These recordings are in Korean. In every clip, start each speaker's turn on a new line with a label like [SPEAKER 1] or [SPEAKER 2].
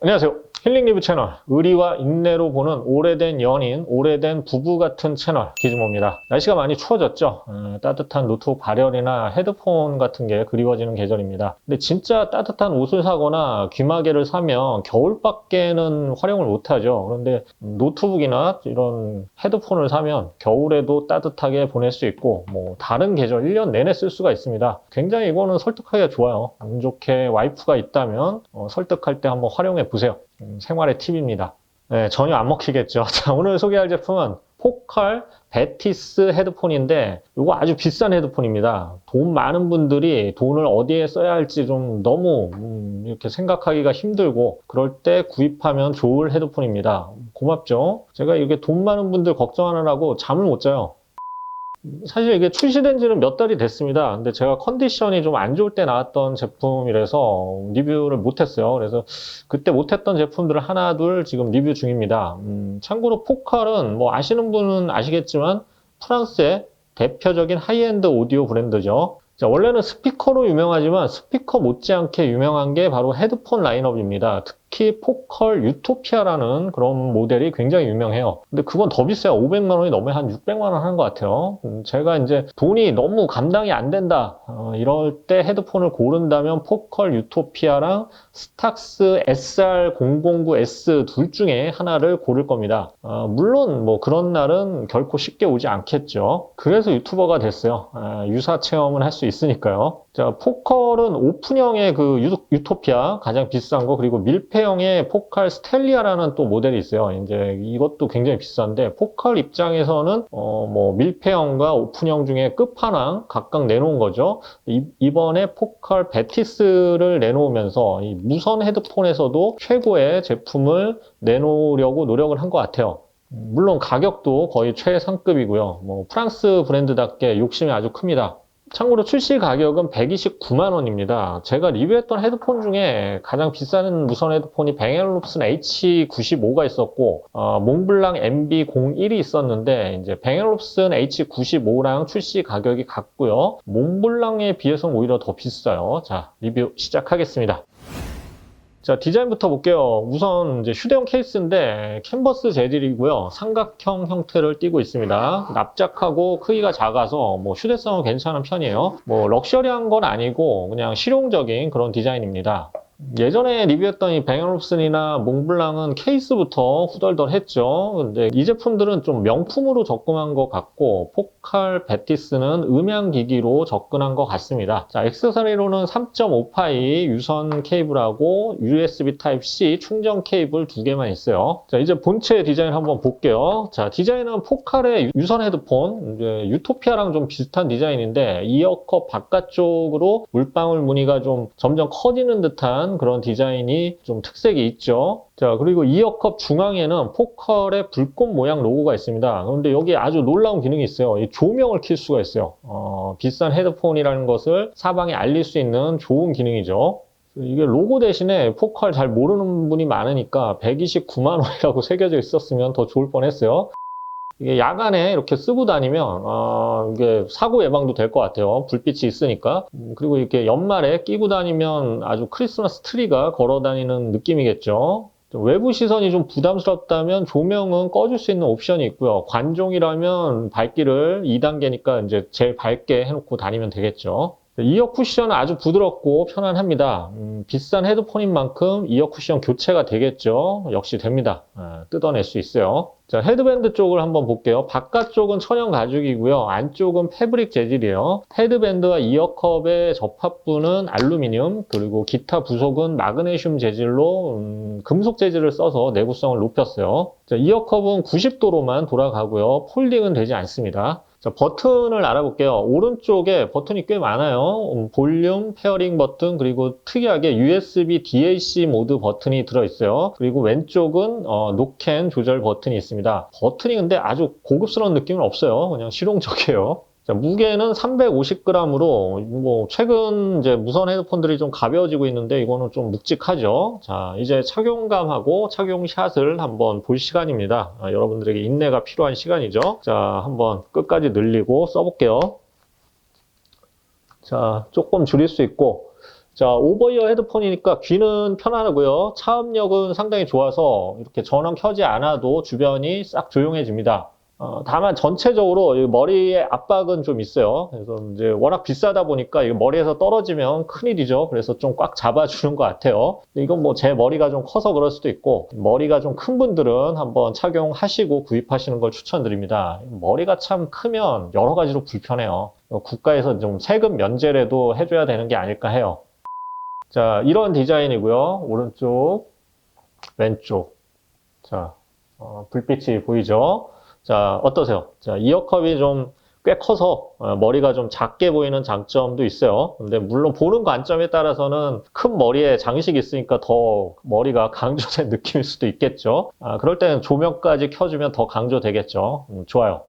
[SPEAKER 1] 안녕하세요. 힐링 리뷰 채널, 의리와 인내로 보는 오래된 연인, 오래된 부부 같은 채널 기즈모입니다. 날씨가 많이 추워졌죠. 따뜻한 노트북 발열이나 헤드폰 같은 게 그리워지는 계절입니다. 근데 진짜 따뜻한 옷을 사거나 귀마개를 사면 겨울밖에는 활용을 못하죠. 그런데 노트북이나 이런 헤드폰을 사면 겨울에도 따뜻하게 보낼 수 있고 뭐 다른 계절 1년 내내 쓸 수가 있습니다. 굉장히 이거는 설득하기가 좋아요. 운 좋게 와이프가 있다면 설득할 때 한번 활용해 보세요. 생활의 팁입니다. 네, 전혀 안 먹히겠죠. 자, 오늘 소개할 제품은 포컬 베티스 헤드폰인데 이거 아주 비싼 헤드폰입니다. 돈 많은 분들이 돈을 어디에 써야 할지 좀 너무 이렇게 생각하기가 힘들고 그럴 때 구입하면 좋을 헤드폰입니다. 고맙죠. 제가 이렇게 돈 많은 분들 걱정하느라고 잠을 못 자요. 사실 이게 출시된 지는 몇 달이 됐습니다. 근데 제가 컨디션이 좀 안 좋을 때 나왔던 제품이라서 리뷰를 못했어요. 그래서 그때 못했던 제품들을 하나 둘 지금 리뷰 중입니다. 참고로 포컬은 뭐 아시는 분은 아시겠지만 프랑스의 대표적인 하이엔드 오디오 브랜드죠. 자, 원래는 스피커로 유명하지만 스피커 못지않게 유명한 게 바로 헤드폰 라인업입니다. 특히 포컬 유토피아라는 그런 모델이 굉장히 유명해요. 근데 그건 더 비싸요. 500만 원이 넘어야 한 600만 원 하는 것 같아요. 제가 이제 돈이 너무 감당이 안 된다. 이럴 때 헤드폰을 고른다면 포컬 유토피아랑 스탁스 SR009S 둘 중에 하나를 고를 겁니다. 물론 뭐 그런 날은 결코 쉽게 오지 않겠죠. 그래서 유튜버가 됐어요. 유사 체험을 할 수 있으니까요. 자, 포컬은 오픈형의 그 유토피아 가장 비싼 거, 그리고 밀폐형의 포컬 스텔리아라는 또 모델이 있어요. 이제 이것도 굉장히 비싼데 포컬 입장에서는 뭐 밀폐형과 오픈형 중에 끝판왕 각각 내놓은 거죠. 이번에 포컬 베티스를 내놓으면서 이 무선 헤드폰에서도 최고의 제품을 내놓으려고 노력을 한 것 같아요. 물론 가격도 거의 최상급이고요. 뭐 프랑스 브랜드답게 욕심이 아주 큽니다. 참고로 출시 가격은 129만 원입니다. 제가 리뷰했던 헤드폰 중에 가장 비싼 무선 헤드폰이 뱅앤올uf슨 H95가 있었고 몽블랑 MB01이 있었는데 이제 뱅앤올uf슨 H95랑 출시 가격이 같고요. 몽블랑에 비해서는 오히려 더 비싸요. 자, 리뷰 시작하겠습니다. 자, 디자인부터 볼게요. 우선 이제 휴대용 케이스인데 캔버스 재질이고요. 삼각형 형태를 띠고 있습니다. 납작하고 크기가 작아서 뭐 휴대성은 괜찮은 편이에요. 뭐 럭셔리한 건 아니고 그냥 실용적인 그런 디자인입니다. 예전에 리뷰했던 이 뱅앤올uf슨이나 몽블랑은 케이스부터 후덜덜했죠. 근데 이 제품들은 좀 명품으로 접근한 것 같고 포컬 베티스는 음향기기로 접근한 것 같습니다. 자, 액세서리로는 3.5파이 유선 케이블하고 USB Type-C 충전 케이블 두 개만 있어요. 자, 이제 본체 디자인 한번 볼게요. 자, 디자인은 포컬의 유선 헤드폰, 이제 유토피아랑 좀 비슷한 디자인인데 이어컵 바깥쪽으로 물방울 무늬가 좀 점점 커지는 듯한 그런 디자인이 좀 특색이 있죠. 자, 그리고 이어컵 중앙에는 포컬의 불꽃 모양 로고가 있습니다. 그런데 여기 아주 놀라운 기능이 있어요. 이 조명을 켤 수가 있어요. 비싼 헤드폰이라는 것을 사방에 알릴 수 있는 좋은 기능이죠. 이게 로고 대신에 포컬 잘 모르는 분이 많으니까 129만 원이라고 새겨져 있었으면 더 좋을 뻔했어요. 이게 야간에 이렇게 쓰고 다니면 이게 사고 예방도 될 것 같아요. 불빛이 있으니까. 그리고 이렇게 연말에 끼고 다니면 아주 크리스마스 트리가 걸어 다니는 느낌이겠죠. 외부 시선이 좀 부담스럽다면 조명은 꺼줄 수 있는 옵션이 있고요. 관종이라면 밝기를 2단계니까 이제 제일 밝게 해놓고 다니면 되겠죠. 이어 쿠션은 아주 부드럽고 편안합니다. 비싼 헤드폰인 만큼 이어 쿠션 교체가 되겠죠. 역시 됩니다. 뜯어낼 수 있어요. 자, 헤드밴드 쪽을 한번 볼게요. 바깥쪽은 천연 가죽이고요. 안쪽은 패브릭 재질이에요. 헤드밴드와 이어컵의 접합부는 알루미늄, 그리고 기타 부속은 마그네슘 재질로 금속 재질을 써서 내구성을 높였어요. 자, 이어컵은 90도로만 돌아가고요. 폴딩은 되지 않습니다. 자, 버튼을 알아볼게요. 오른쪽에 버튼이 꽤 많아요. 볼륨, 페어링 버튼, 그리고 특이하게 USB DAC 모드 버튼이 들어있어요. 그리고 왼쪽은 노캔 조절 버튼이 있습니다. 버튼이 근데 아주 고급스러운 느낌은 없어요. 그냥 실용적이에요. 자, 무게는 350g으로 뭐 최근 이제 무선 헤드폰들이 좀 가벼워지고 있는데 이거는 좀 묵직하죠. 자, 이제 착용감하고 착용샷을 한번 볼 시간입니다. 여러분들에게 인내가 필요한 시간이죠. 자, 한번 끝까지 늘리고 써볼게요. 자, 조금 줄일 수 있고 자, 오버이어 헤드폰이니까 귀는 편안하고요. 차음력은 상당히 좋아서 이렇게 전원 켜지 않아도 주변이 싹 조용해집니다. 다만 전체적으로 이 머리에 압박은 좀 있어요. 그래서 이제 워낙 비싸다 보니까 이게 머리에서 떨어지면 큰일이죠. 그래서 좀 꽉 잡아주는 것 같아요. 이건 뭐 제 머리가 좀 커서 그럴 수도 있고, 머리가 좀 큰 분들은 한번 착용하시고 구입하시는 걸 추천드립니다. 머리가 참 크면 여러 가지로 불편해요. 국가에서 좀 세금 면제라도 해줘야 되는 게 아닐까 해요. 자, 이런 디자인이고요. 오른쪽, 왼쪽. 자, 불빛이 보이죠? 자, 어떠세요? 자, 이어컵이 좀 꽤 커서 머리가 좀 작게 보이는 장점도 있어요. 근데 물론 보는 관점에 따라서는 큰 머리에 장식이 있으니까 더 머리가 강조된 느낌일 수도 있겠죠. 그럴 때는 조명까지 켜주면 더 강조되겠죠. 좋아요.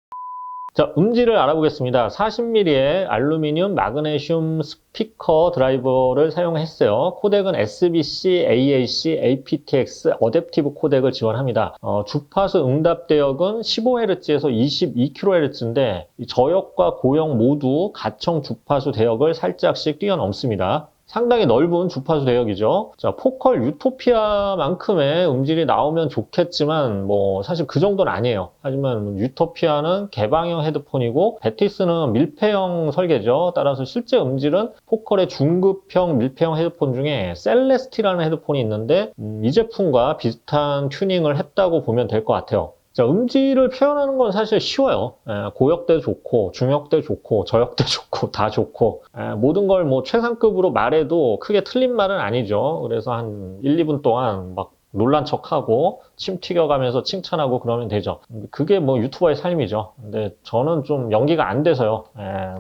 [SPEAKER 1] 자, 음질을 알아보겠습니다. 40mm의 알루미늄 마그네슘 스피커 드라이버를 사용했어요. 코덱은 SBC, AAC, aptX, 어댑티브 코덱을 지원합니다. 주파수 응답 대역은 15Hz에서 22kHz인데 저역과 고역 모두 가청 주파수 대역을 살짝씩 뛰어넘습니다. 상당히 넓은 주파수 대역이죠. 자, 포컬 유토피아만큼의 음질이 나오면 좋겠지만 뭐 사실 그 정도는 아니에요. 하지만 유토피아는 개방형 헤드폰이고 베티스는 밀폐형 설계죠. 따라서 실제 음질은 포컬의 중급형 밀폐형 헤드폰 중에 셀레스티라는 헤드폰이 있는데 이 제품과 비슷한 튜닝을 했다고 보면 될 것 같아요. 자, 음질을 표현하는 건 사실 쉬워요. 고역대 좋고, 중역대 좋고, 저역대 좋고, 다 좋고, 모든 걸 뭐 최상급으로 말해도 크게 틀린 말은 아니죠. 그래서 한 1, 2분 동안 막 놀란 척하고, 침 튀겨가면서 칭찬하고 그러면 되죠. 그게 뭐 유튜버의 삶이죠. 근데 저는 좀 연기가 안 돼서요.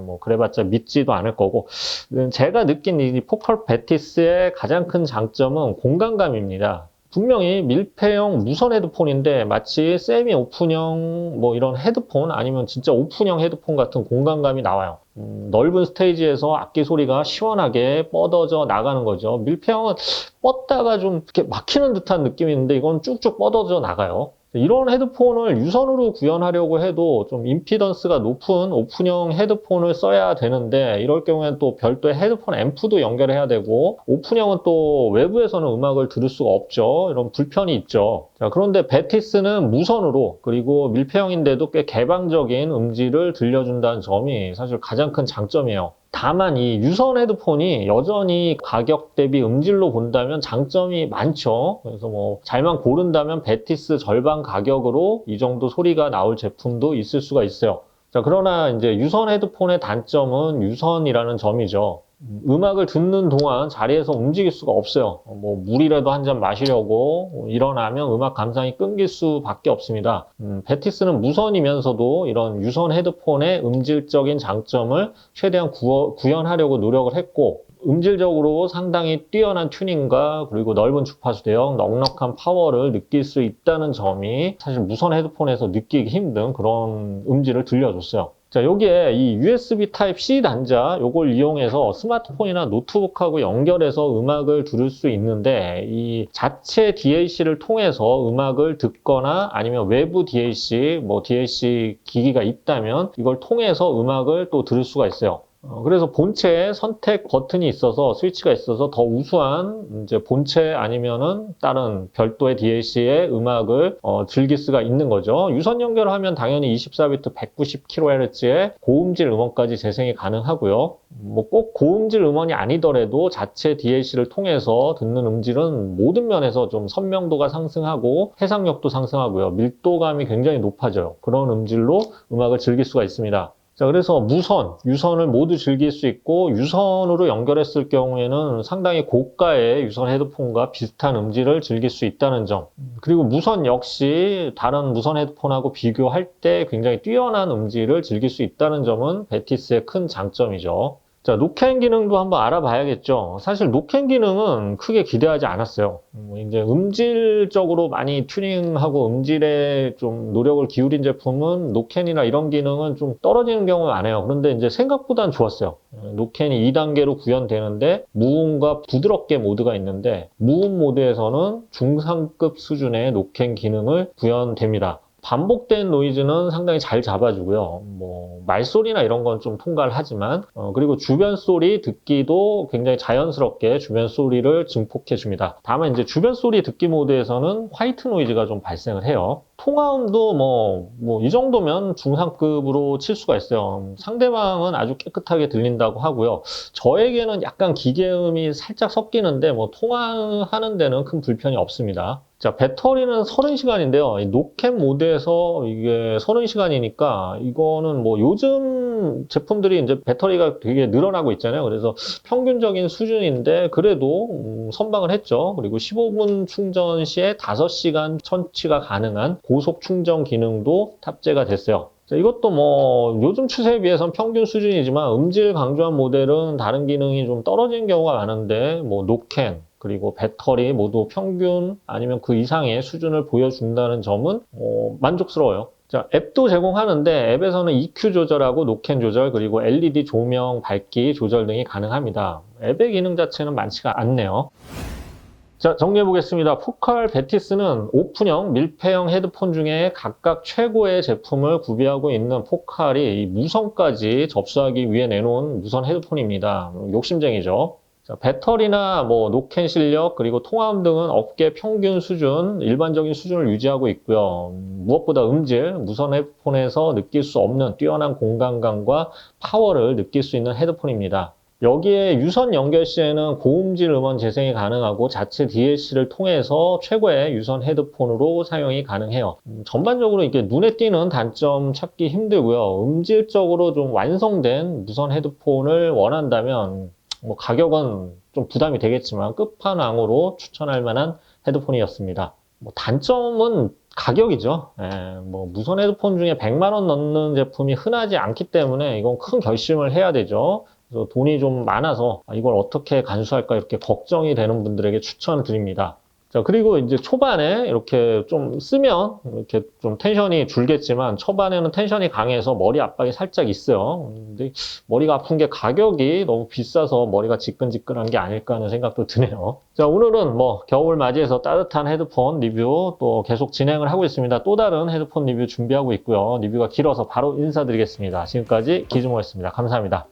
[SPEAKER 1] 뭐 그래봤자 믿지도 않을 거고. 제가 느낀 이 포컬 베티스의 가장 큰 장점은 공간감입니다. 분명히 밀폐형 무선 헤드폰인데 마치 세미 오픈형 뭐 이런 헤드폰 아니면 진짜 오픈형 헤드폰 같은 공간감이 나와요. 넓은 스테이지에서 악기 소리가 시원하게 뻗어져 나가는 거죠. 밀폐형은 뻗다가 좀 이렇게 막히는 듯한 느낌이 있는데 이건 쭉쭉 뻗어져 나가요. 이런 헤드폰을 유선으로 구현하려고 해도 좀 임피던스가 높은 오픈형 헤드폰을 써야 되는데 이럴 경우에는 또 별도의 헤드폰 앰프도 연결해야 되고 오픈형은 또 외부에서는 음악을 들을 수가 없죠. 이런 불편이 있죠. 자, 그런데 베티스는 무선으로 그리고 밀폐형인데도 꽤 개방적인 음질을 들려준다는 점이 사실 가장 큰 장점이에요. 다만 이 유선 헤드폰이 여전히 가격 대비 음질로 본다면 장점이 많죠. 그래서 뭐 잘만 고른다면 베티스 절반 가격으로 이 정도 소리가 나올 제품도 있을 수가 있어요. 자, 그러나 이제 유선 헤드폰의 단점은 유선이라는 점이죠. 음악을 듣는 동안 자리에서 움직일 수가 없어요. 뭐 물이라도 한 잔 마시려고 일어나면 음악 감상이 끊길 수밖에 없습니다. 베티스는 무선이면서도 이런 유선 헤드폰의 음질적인 장점을 최대한 구현하려고 노력을 했고 음질적으로 상당히 뛰어난 튜닝과 그리고 넓은 주파수 대역, 넉넉한 파워를 느낄 수 있다는 점이 사실 무선 헤드폰에서 느끼기 힘든 그런 음질을 들려줬어요. 자, 여기에 이 USB Type-C 단자 요걸 이용해서 스마트폰이나 노트북하고 연결해서 음악을 들을 수 있는데 이 자체 DAC를 통해서 음악을 듣거나 아니면 외부 DAC, 뭐 DAC 기기가 있다면 이걸 통해서 음악을 또 들을 수가 있어요. 그래서 본체에 선택 버튼이 있어서 스위치가 있어서 더 우수한 이제 본체 아니면은 다른 별도의 DAC의 음악을 즐길 수가 있는 거죠. 유선 연결하면 당연히 24비트 190kHz의 고음질 음원까지 재생이 가능하고요. 뭐 꼭 고음질 음원이 아니더라도 자체 DAC를 통해서 듣는 음질은 모든 면에서 좀 선명도가 상승하고 해상력도 상승하고요. 밀도감이 굉장히 높아져요. 그런 음질로 음악을 즐길 수가 있습니다. 자, 그래서 무선, 유선을 모두 즐길 수 있고 유선으로 연결했을 경우에는 상당히 고가의 유선 헤드폰과 비슷한 음질을 즐길 수 있다는 점. 그리고 무선 역시 다른 무선 헤드폰하고 비교할 때 굉장히 뛰어난 음질을 즐길 수 있다는 점은 베티스의 큰 장점이죠. 자, 노캔 기능도 한번 알아봐야겠죠. 사실 노캔 기능은 크게 기대하지 않았어요. 이제 음질적으로 많이 튜닝하고 음질에 좀 노력을 기울인 제품은 노캔이나 이런 기능은 좀 떨어지는 경우가 많아요. 그런데 이제 생각보다는 좋았어요. 노캔이 2단계로 구현되는데 무음과 부드럽게 모드가 있는데 무음 모드에서는 중상급 수준의 노캔 기능을 구현됩니다. 반복된 노이즈는 상당히 잘 잡아주고요. 뭐 말소리나 이런 건 좀 통과를 하지만 그리고 주변 소리 듣기도 굉장히 자연스럽게 주변 소리를 증폭해 줍니다. 다만 이제 주변 소리 듣기 모드에서는 화이트 노이즈가 좀 발생을 해요. 통화음도 뭐 이 정도면 중상급으로 칠 수가 있어요. 상대방은 아주 깨끗하게 들린다고 하고요. 저에게는 약간 기계음이 살짝 섞이는데 뭐 통화하는 데는 큰 불편이 없습니다. 자, 배터리는 30시간인데요. 노캔 모드에서 이게 30시간이니까 이거는 뭐 요즘 제품들이 이제 배터리가 되게 늘어나고 있잖아요. 그래서 평균적인 수준인데 그래도 선방을 했죠. 그리고 15분 충전 시에 5시간 천치가 가능한 고속 충전 기능도 탑재가 됐어요. 자, 이것도 뭐 요즘 추세에 비해서는 평균 수준이지만 음질 강조한 모델은 다른 기능이 좀 떨어지는 경우가 많은데 뭐 노캔 그리고 배터리 모두 평균 아니면 그 이상의 수준을 보여준다는 점은 만족스러워요. 자, 앱도 제공하는데 앱에서는 EQ 조절하고 노캔 조절 그리고 LED 조명 밝기 조절 등이 가능합니다. 앱의 기능 자체는 많지가 않네요. 자, 정리해 보겠습니다. 포칼 베티스는 오픈형, 밀폐형 헤드폰 중에 각각 최고의 제품을 구비하고 있는 포칼이 이 무선까지 접수하기 위해 내놓은 무선 헤드폰입니다. 욕심쟁이죠. 자, 배터리나 뭐 노캔 실력 그리고 통화음 등은 업계 평균 수준, 일반적인 수준을 유지하고 있고요. 무엇보다 음질, 무선 헤드폰에서 느낄 수 없는 뛰어난 공간감과 파워를 느낄 수 있는 헤드폰입니다. 여기에 유선 연결 시에는 고음질 음원 재생이 가능하고 자체 DLC를 통해서 최고의 유선 헤드폰으로 사용이 가능해요. 전반적으로 이렇게 눈에 띄는 단점 찾기 힘들고요. 음질적으로 좀 완성된 무선 헤드폰을 원한다면 뭐 가격은 좀 부담이 되겠지만 끝판왕으로 추천할 만한 헤드폰이었습니다. 뭐 단점은 가격이죠. 뭐 무선 헤드폰 중에 100만 원 넘는 제품이 흔하지 않기 때문에 이건 큰 결심을 해야 되죠. 그래서 돈이 좀 많아서 이걸 어떻게 간수할까 이렇게 걱정이 되는 분들에게 추천드립니다. 자, 그리고 이제 초반에 이렇게 좀 쓰면 이렇게 좀 텐션이 줄겠지만 초반에는 텐션이 강해서 머리 압박이 살짝 있어요. 근데 머리가 아픈 게 가격이 너무 비싸서 머리가 지끈지끈한 게 아닐까 하는 생각도 드네요. 자, 오늘은 뭐 겨울 맞이해서 따뜻한 헤드폰 리뷰 또 계속 진행을 하고 있습니다. 또 다른 헤드폰 리뷰 준비하고 있고요. 리뷰가 길어서 바로 인사드리겠습니다. 지금까지 기즈모였습니다. 감사합니다.